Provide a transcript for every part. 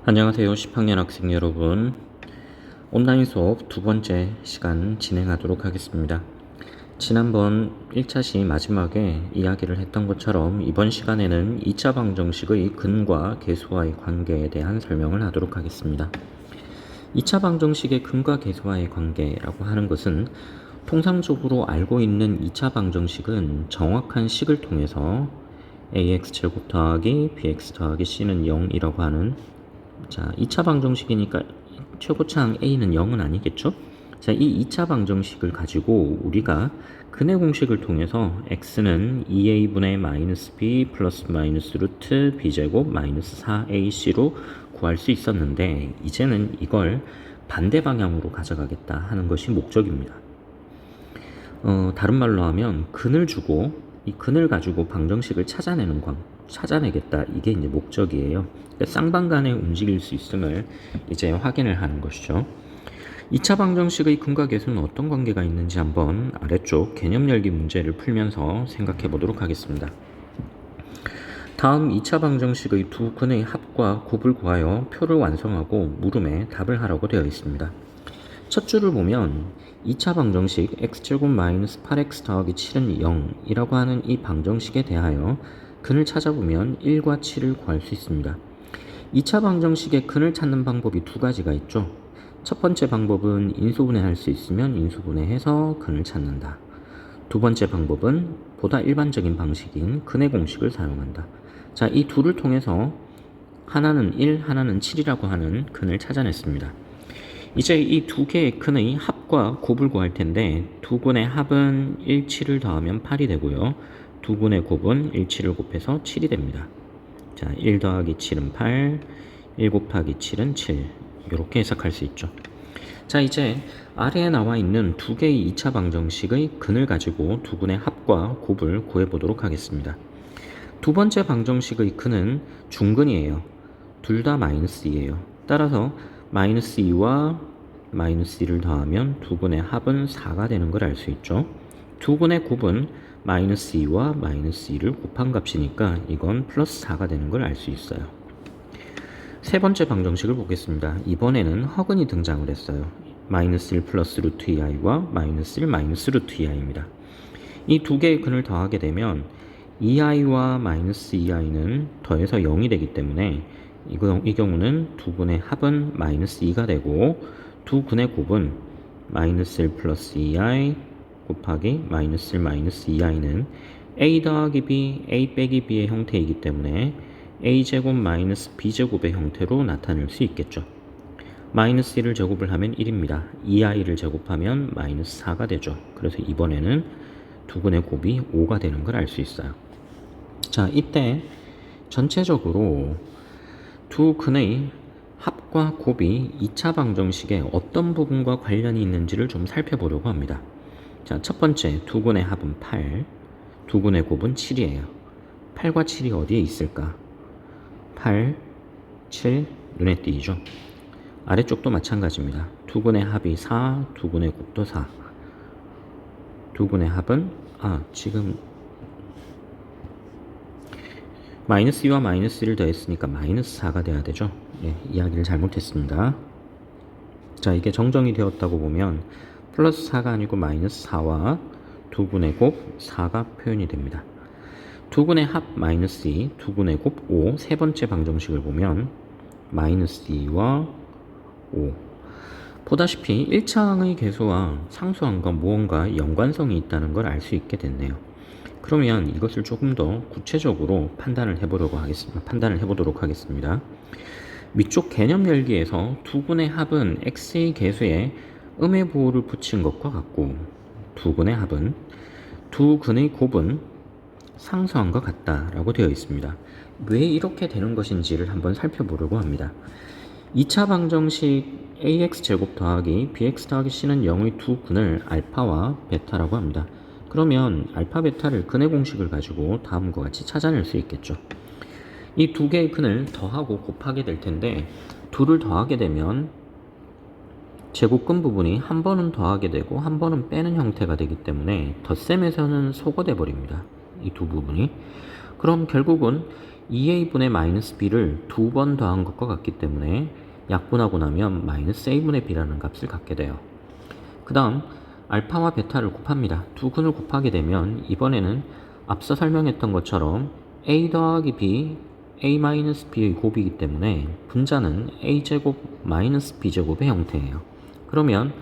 안녕하세요. 10학년 학생 여러분. 온라인 수업 두 번째 시간 진행하도록 하겠습니다. 지난번 1차 시 마지막에 이야기를 했던 것처럼 이번 시간에는 2차 방정식의 근과 계수와의 관계에 대한 설명을 하도록 하겠습니다. 2차 방정식의 근과 계수와의 관계라고 하는 것은 통상적으로 알고 있는 2차 방정식은 정확한 식을 통해서 ax제곱 더하기 bx 더하기 c는 0이라고 하는 2차 방정식이니까 최고차항 a는 0은 아니겠죠? 이 2차 방정식을 가지고 우리가 근의 공식을 통해서 x는 2a분의 마이너스 b 플러스 마이너스 루트 b제곱 마이너스 4ac로 구할 수 있었는데 이제는 이걸 반대 방향으로 가져가겠다 하는 것이 목적입니다. 다른 말로 하면 근을 주고 이 근을 가지고 방정식을 찾아내겠다. 이게 이제 목적이에요. 그러니까 쌍방간에 움직일 수 있음을 이제 확인을 하는 것이죠. 2차 방정식의 근과 계수는 어떤 관계가 있는지 한번 아래쪽 개념 열기 문제를 풀면서 생각해 보도록 하겠습니다. 다음 2차 방정식의 두 근의 합과 곱을 구하여 표를 완성하고 물음에 답을 하라고 되어 있습니다. 첫 줄을 보면 2차 방정식 x제곱 마이너스 8x 더하기 7은 0이라고 하는 이 방정식에 대하여 근을 찾아보면 1과 7을 구할 수 있습니다. 2차 방정식의 근을 찾는 방법이 두 가지가 있죠. 첫 번째 방법은 인수분해할 수 있으면 인수분해해서 근을 찾는다. 두 번째 방법은 보다 일반적인 방식인 근의 공식을 사용한다. 이 둘을 통해서 하나는 1, 하나는 7이라고 하는 근을 찾아냈습니다. 이제 이 두 개의 근의 합과 곱을 구할 텐데 두 근의 합은 1, 7을 더하면 8이 되고요. 두 근의 곱은 1, 7을 곱해서 7이 됩니다. 1 더하기 7은 8, 1 곱하기 7은 7. 이렇게 해석할 수 있죠. 이제 아래에 나와 있는 두 개의 2차 방정식의 근을 가지고 두 근의 합과 곱을 구해보도록 하겠습니다. 두 번째 방정식의 근은 중근이에요. 둘 다 마이너스 2예요. 따라서 마이너스 2와 마이너스 2를 더하면 두 근의 합은 4가 되는 걸 알 수 있죠. 두 근의 곱은 마이너스 2와 마이너스 2를 곱한 값이니까 이건 플러스 4가 되는 걸 알 수 있어요. 세 번째 방정식을 보겠습니다. 이번에는 허근이 등장을 했어요. 마이너스 1 플러스 루트 2i와 마이너스 1 마이너스 루트 2i입니다. 이 두 개의 근을 더하게 되면 2i와 마이너스 2i는 더해서 0이 되기 때문에 이 경우는 두 근의 합은 마이너스 2가 되고 두 근의 곱은 마이너스 1 플러스 2i 곱하기 마이너스 1 마이너스 2i는 a 더하기 b, a 빼기 b의 형태이기 때문에 a제곱 마이너스 b제곱의 형태로 나타낼 수 있겠죠. 마이너스 1을 제곱을 하면 1입니다. 2i를 제곱하면 마이너스 4가 되죠. 그래서 이번에는 두 근의 곱이 5가 되는 걸 알 수 있어요. 이때 전체적으로 두 근의 합과 곱이 2차 방정식의 어떤 부분과 관련이 있는지를 좀 살펴보려고 합니다. 첫 번째 두 근의 합은 8, 두 근의 곱은 7이에요. 8과 7이 어디에 있을까? 8, 7, 눈에 띄죠. 아래쪽도 마찬가지입니다. 두 근의 합이 4, 두 근의 곱도 4. 두 근의 합은 지금 마이너스 2와 마이너스 1을 더했으니까 마이너스 4가 돼야 되죠. 이야기를 잘못했습니다. 이게 정정이 되었다고 보면 플러스 4가 아니고 마이너스 4와 두 근의 곱 4가 표현이 됩니다. 두 근의 합 마이너스 2, 두 근의 곱 5, 세 번째 방정식을 보면 마이너스 2와 5. 보다시피 1차항의 계수와 상수항과 무언가 연관성이 있다는 걸 알 수 있게 됐네요. 그러면 이것을 조금 더 구체적으로 판단을 해보도록 하겠습니다. 위쪽 개념 열기에서 두 근의 합은 x의 계수에 음의 보호를 붙인 것과 같고 두 근의 합은 두 근의 곱은 상수항과 같다라고 되어 있습니다. 왜 이렇게 되는 것인지를 한번 살펴보려고 합니다. 2차 방정식 ax제곱 더하기 bx 더하기 c는 0의 두 근을 알파와 베타라고 합니다. 그러면 알파 베타를 근의 공식을 가지고 다음과 같이 찾아낼 수 있겠죠. 이 두 개의 근을 더하고 곱하게 될 텐데 둘을 더하게 되면 제곱근 부분이 한 번은 더하게 되고 한 번은 빼는 형태가 되기 때문에 덧셈에서는 소거돼 버립니다. 이 두 부분이. 그럼 결국은 2a분의 마이너스 b를 두 번 더한 것과 같기 때문에 약분하고 나면 마이너스 a분의 b라는 값을 갖게 돼요. 그 다음 알파와 베타를 곱합니다. 두 근을 곱하게 되면 이번에는 앞서 설명했던 것처럼 a 더하기 b, a 마이너스 b의 곱이기 때문에 분자는 a제곱 마이너스 b제곱의 형태예요. 그러면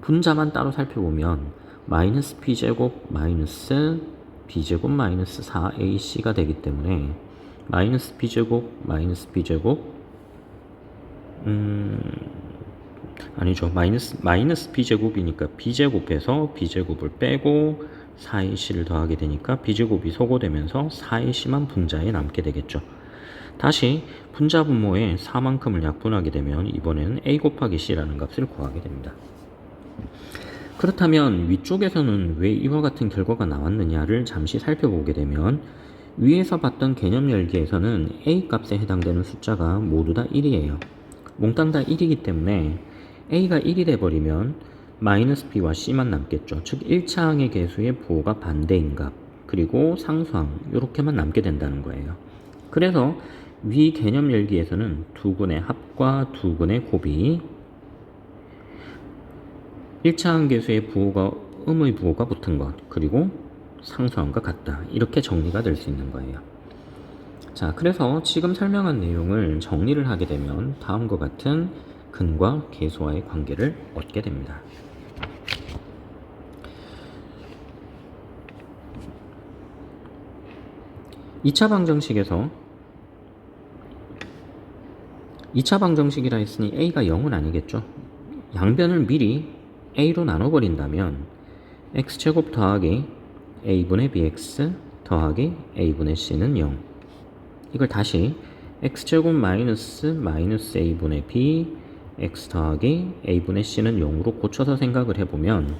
분자만 따로 살펴보면 마이너스 b제곱 마이너스 b제곱 마이너스 4ac가 되기 때문에 마이너스 b제곱 마이너스 b제곱 아니죠. 마이너스 b제곱이니까 b제곱에서 b제곱을 빼고 4ac를 더하게 되니까 b제곱이 소거되면서 4ac만 분자에 남게 되겠죠. 다시 분자 분모에 4만큼을 약분하게 되면 이번에는 a 곱하기 c라는 값을 구하게 됩니다. 그렇다면 위쪽에서는 왜 이와 같은 결과가 나왔느냐를 잠시 살펴보게 되면 위에서 봤던 개념 열기에서는 a 값에 해당되는 숫자가 모두 다 1이에요. 몽땅 다 1이기 때문에 a가 1이 돼버리면 마이너스 b와 c만 남겠죠. 즉 1차항의 개수의 부호가 반대인 값 그리고 상수항 이렇게만 남게 된다는 거예요. 그래서 위 개념 열기에서는 두 근의 합과 두 근의 곱이 1차항 개수의 부호가 음의 부호가 붙은 것 그리고 상수항과 같다 이렇게 정리가 될 수 있는 거예요. 자, 그래서 지금 설명한 내용을 정리를 하게 되면 다음과 같은 근과 계수와의 관계를 얻게 됩니다. (2차) 방정식에서 2차 방정식이라 했으니 a가 0은 아니겠죠. 양변을 미리 a로 나눠버린다면 x제곱 더하기 a분의 bx 더하기 a분의 c는 0. 이걸 다시 x제곱 마이너스 a분의 b x 더하기 a분의 c는 0으로 고쳐서 생각을 해보면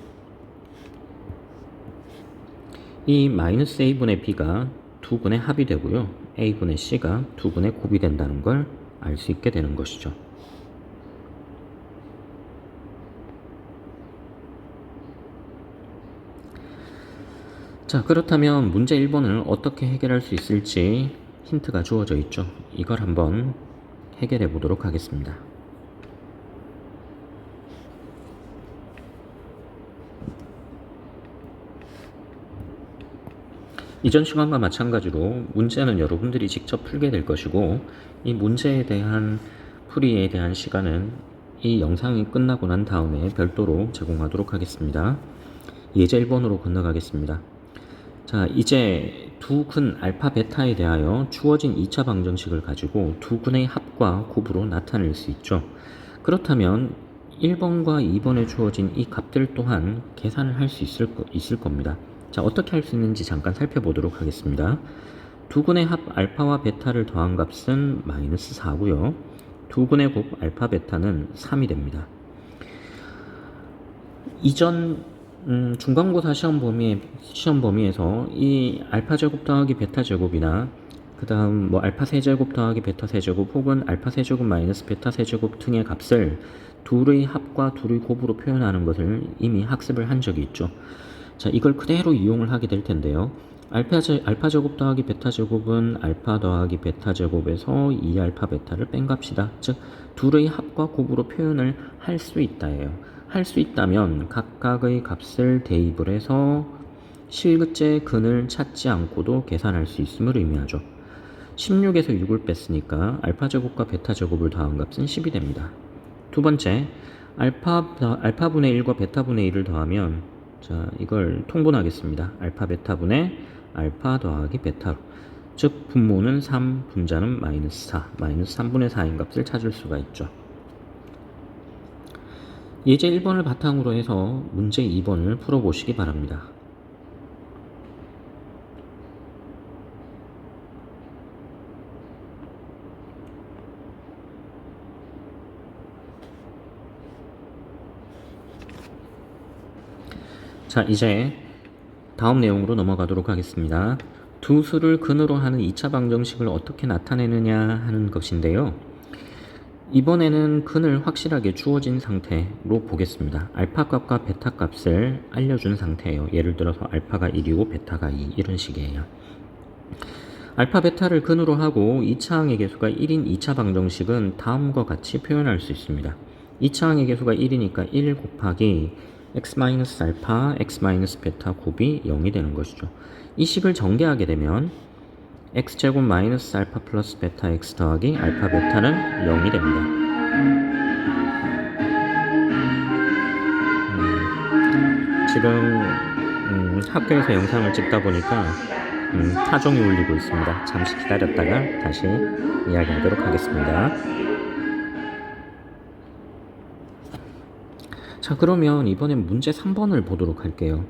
이 마이너스 a분의 b가 두 근의 합이 되고요. a분의 c가 두 근의 곱이 된다는 걸 알 수 있게 되는 것이죠. 자, 그렇다면 문제 1번을 어떻게 해결할 수 있을지 힌트가 주어져 있죠. 이걸 한번 해결해 보도록 하겠습니다. 이전 시간과 마찬가지로 문제는 여러분들이 직접 풀게 될 것이고 이 문제에 대한 풀이에 대한 시간은 이 영상이 끝나고 난 다음에 별도로 제공하도록 하겠습니다. 예제 1번으로 건너가겠습니다. 자, 이제 두 근 알파 베타에 대하여 주어진 2차 방정식을 가지고 두 근의 합과 곱으로 나타낼 수 있죠. 그렇다면 1번과 2번에 주어진 이 값들 또한 계산을 할 수 있을 겁니다. 자, 어떻게 할 수 있는지 잠깐 살펴보도록 하겠습니다. 두 근의 합 알파와 베타를 더한 값은 마이너스 4고요. 두 근의 곱 알파 베타는 3이 됩니다. 이전 중간고사 시험 범위에서 이 알파 제곱 더하기 베타 제곱이나 그 다음 뭐 알파 세제곱 더하기 베타 세제곱 혹은 알파 세제곱 마이너스 베타 세제곱 등의 값을 둘의 합과 둘의 곱으로 표현하는 것을 이미 학습을 한 적이 있죠. 자, 이걸 그대로 이용을 하게 될 텐데요. 알파 제곱 더하기 베타 제곱은 알파 더하기 베타 제곱에서 2알파 베타를 뺀 값이다. 즉 둘의 합과 곱으로 표현을 할 수 있다예요. 할 수 있다면 각각의 값을 대입을 해서 실제 근을 찾지 않고도 계산할 수 있음을 의미하죠. 16에서 6을 뺐으니까 알파 제곱과 베타 제곱을 더한 값은 10이 됩니다. 두 번째, 알파분의 1과 베타분의 1을 더하면 자, 이걸 통분하겠습니다. 알파 베타분의 알파 더하기 베타로. 즉 분모는 3, 분자는 마이너스 4, 마이너스 3분의 4인 값을 찾을 수가 있죠. 예제 1번을 바탕으로 해서 문제 2번을 풀어보시기 바랍니다. 자, 이제 다음 내용으로 넘어가도록 하겠습니다. 두 수를 근으로 하는 2차 방정식을 어떻게 나타내느냐 하는 것인데요. 이번에는 근을 확실하게 주어진 상태로 보겠습니다. 알파 값과 베타 값을 알려준 상태예요. 예를 들어서 알파가 1이고 베타가 2 이런 식이에요. 알파 베타를 근으로 하고 2차 항의 계수가 1인 2차 방정식은 다음과 같이 표현할 수 있습니다. 2차 항의 계수가 1이니까 1 곱하기 x-알파, x-베타 곱이 0이 되는 것이죠. 이 식을 전개하게 되면 x제곱 마이너스 알파 플러스 베타 x 더하기 알파 베타는 0이 됩니다. 지금 학교에서 영상을 찍다 보니까 타종이 울리고 있습니다. 잠시 기다렸다가 다시 이야기하도록 하겠습니다. 자, 그러면 이번엔 문제 3번을 보도록 할게요.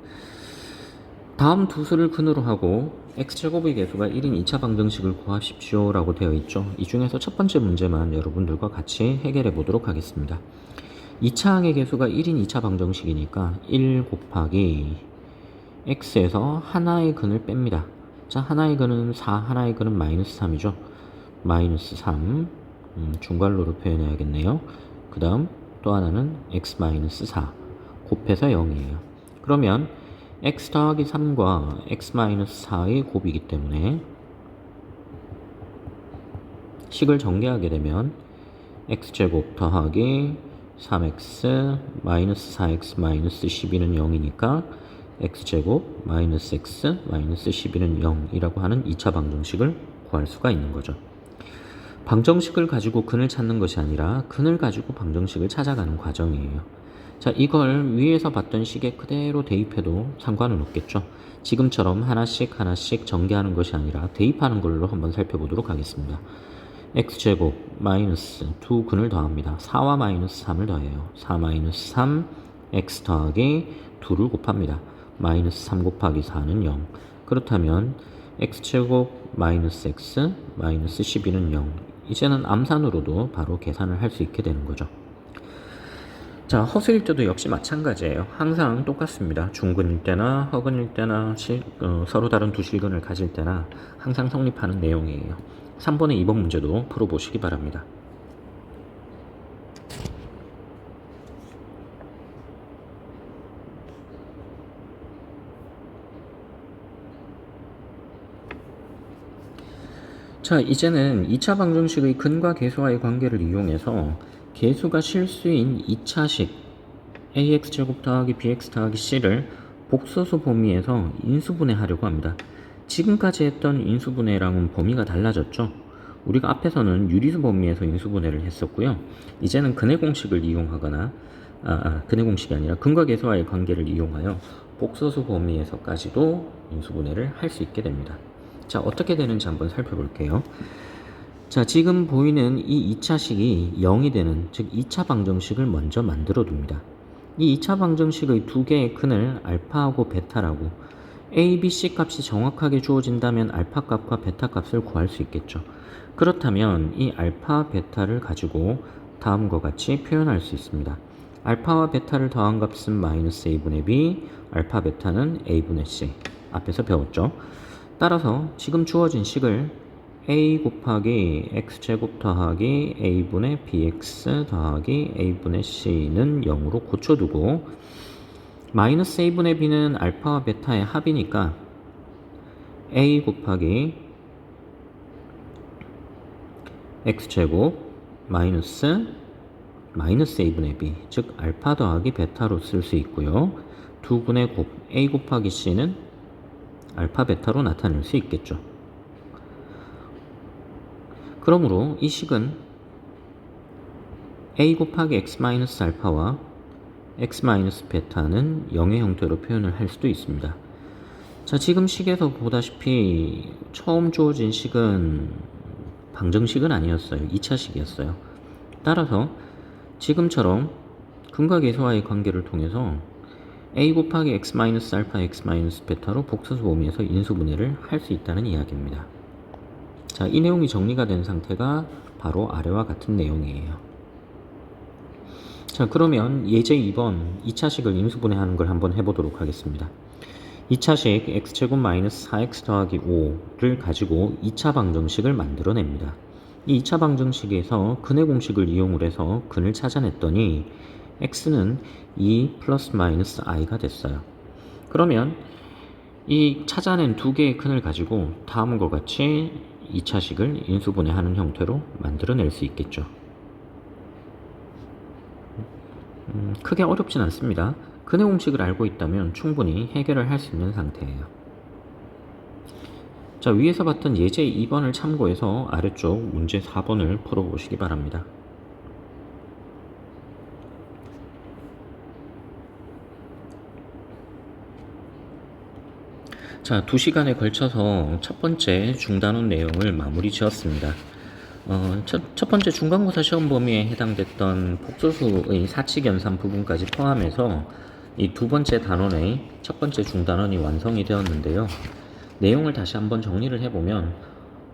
다음 두 수를 근으로 하고 x제곱의 계수가 1인 2차 방정식을 구하십시오 라고 되어 있죠. 이 중에서 첫 번째 문제만 여러분들과 같이 해결해 보도록 하겠습니다. 2차 항의 계수가 1인 2차 방정식이니까 1 곱하기 x에서 하나의 근을 뺍니다. 자, 하나의 근은 4, 하나의 근은 마이너스 3이죠. 마이너스 3 중괄호로 표현해야겠네요. 그 다음 또 하나는 x-4 곱해서 0이에요. 그러면 x 더하기 3과 x-4의 곱이기 때문에 식을 전개하게 되면 x제곱 더하기 3x 마이너스 4x 마이너스 12는 0이니까 x제곱 마이너스 x 마이너스 12는 0이라고 하는 2차 방정식을 구할 수가 있는 거죠. 방정식을 가지고 근을 찾는 것이 아니라 근을 가지고 방정식을 찾아가는 과정이에요. 자, 이걸 위에서 봤던 식에 그대로 대입해도 상관은 없겠죠. 지금처럼 하나씩 하나씩 전개하는 것이 아니라 대입하는 걸로 한번 살펴보도록 하겠습니다. x제곱 마이너스 두 근을 더합니다. 4와 마이너스 3을 더해요. 4 마이너스 3 x 더하기 2를 곱합니다. 마이너스 3 곱하기 4는 0. 그렇다면 x제곱 마이너스 x 마이너스 12는 0. 이제는 암산으로도 바로 계산을 할 수 있게 되는 거죠. 자, 허수일 때도 역시 마찬가지예요. 항상 똑같습니다. 중근일 때나 허근일 때나 서로 다른 두 실근을 가질 때나 항상 성립하는 내용이에요. 3번의 2번 문제도 풀어보시기 바랍니다. 자, 이제는 2차 방정식의 근과 계수와의 관계를 이용해서 계수가 실수인 2차식 ax제곱 더하기 bx 더하기 c를 복소수 범위에서 인수분해하려고 합니다. 지금까지 했던 인수분해랑은 범위가 달라졌죠. 우리가 앞에서는 유리수 범위에서 인수분해를 했었고요. 이제는 근의 공식을 이용하거나 근의 공식이 아니라 근과 계수와의 관계를 이용하여 복소수 범위에서까지도 인수분해를 할 수 있게 됩니다. 자, 어떻게 되는지 한번 살펴볼게요. 자, 지금 보이는 이 2차식이 0이 되는, 즉 2차 방정식을 먼저 만들어 둡니다. 이 2차 방정식의 두 개의 근을 알파하고 베타라고, a, b, c 값이 정확하게 주어진다면 알파 값과 베타 값을 구할 수 있겠죠. 그렇다면 이 알파, 베타를 가지고 다음과 같이 표현할 수 있습니다. 알파와 베타를 더한 값은 마이너스 a분의 b, 알파, 베타는 a분의 c. 앞에서 배웠죠. 따라서 지금 주어진 식을 a 곱하기 x제곱 더하기 a분의 bx 더하기 a분의 c는 0으로 고쳐두고 마이너스 a분의 b는 알파와 베타의 합이니까 a 곱하기 x제곱 마이너스 a분의 b, 즉 알파 더하기 베타로 쓸 수 있고요. 두 분의 곱 a 곱하기 c는 알파 베타로 나타낼 수 있겠죠. 그러므로 이 식은 a 곱하기 x-알파와 x-베타는 0의 형태로 표현을 할 수도 있습니다. 자, 지금 식에서 보다시피 처음 주어진 식은 방정식은 아니었어요. 2차식이었어요. 따라서 지금처럼 근과 계수와의 관계를 통해서 a 곱하기 x-알파, x-베타로 복소수 범위에서 인수분해를 할 수 있다는 이야기입니다. 자, 이 내용이 정리가 된 상태가 바로 아래와 같은 내용이에요. 자, 그러면 예제 2번 2차식을 인수분해하는 걸 한번 해보도록 하겠습니다. 2차식 x제곱 마이너스 4x 더하기 5를 가지고 2차 방정식을 만들어냅니다. 이 2차 방정식에서 근의 공식을 이용을 해서 근을 찾아냈더니 x는 2 플러스 마이너스 i가 됐어요. 그러면 이 찾아낸 두 개의 근을 가지고 다음과 같이 2차식을 인수분해하는 형태로 만들어낼 수 있겠죠. 크게 어렵진 않습니다. 근의 공식을 알고 있다면 충분히 해결을 할 수 있는 상태예요. 자, 위에서 봤던 예제 2번을 참고해서 아래쪽 문제 4번을 풀어보시기 바랍니다. 자, 2시간에 걸쳐서 첫 번째 중단원 내용을 마무리 지었습니다. 첫 번째 중간고사 시험 범위에 해당됐던 복소수의 사칙 연산 부분까지 포함해서 이 두 번째 단원의 첫 번째 중단원이 완성이 되었는데요. 내용을 다시 한번 정리를 해보면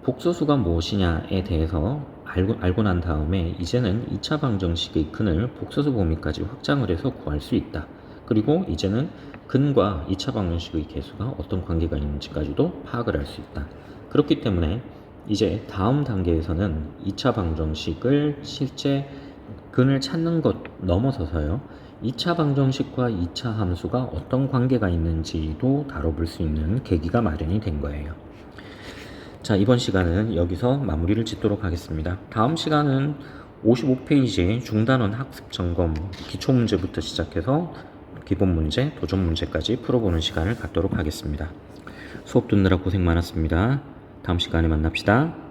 복소수가 무엇이냐에 대해서 알고 난 다음에 이제는 2차 방정식의 근을 복소수 범위까지 확장을 해서 구할 수 있다. 그리고 이제는 근과 2차 방정식의 개수가 어떤 관계가 있는지까지도 파악을 할 수 있다. 그렇기 때문에 이제 다음 단계에서는 2차 방정식을 실제 근을 찾는 것 넘어서서요. 2차 방정식과 2차 함수가 어떤 관계가 있는지도 다뤄볼 수 있는 계기가 마련이 된 거예요. 자, 이번 시간은 여기서 마무리를 짓도록 하겠습니다. 다음 시간은 55페이지 중단원 학습 점검 기초문제부터 시작해서 기본 문제, 도전 문제까지 풀어보는 시간을 갖도록 하겠습니다. 수업 듣느라 고생 많았습니다. 다음 시간에 만납시다.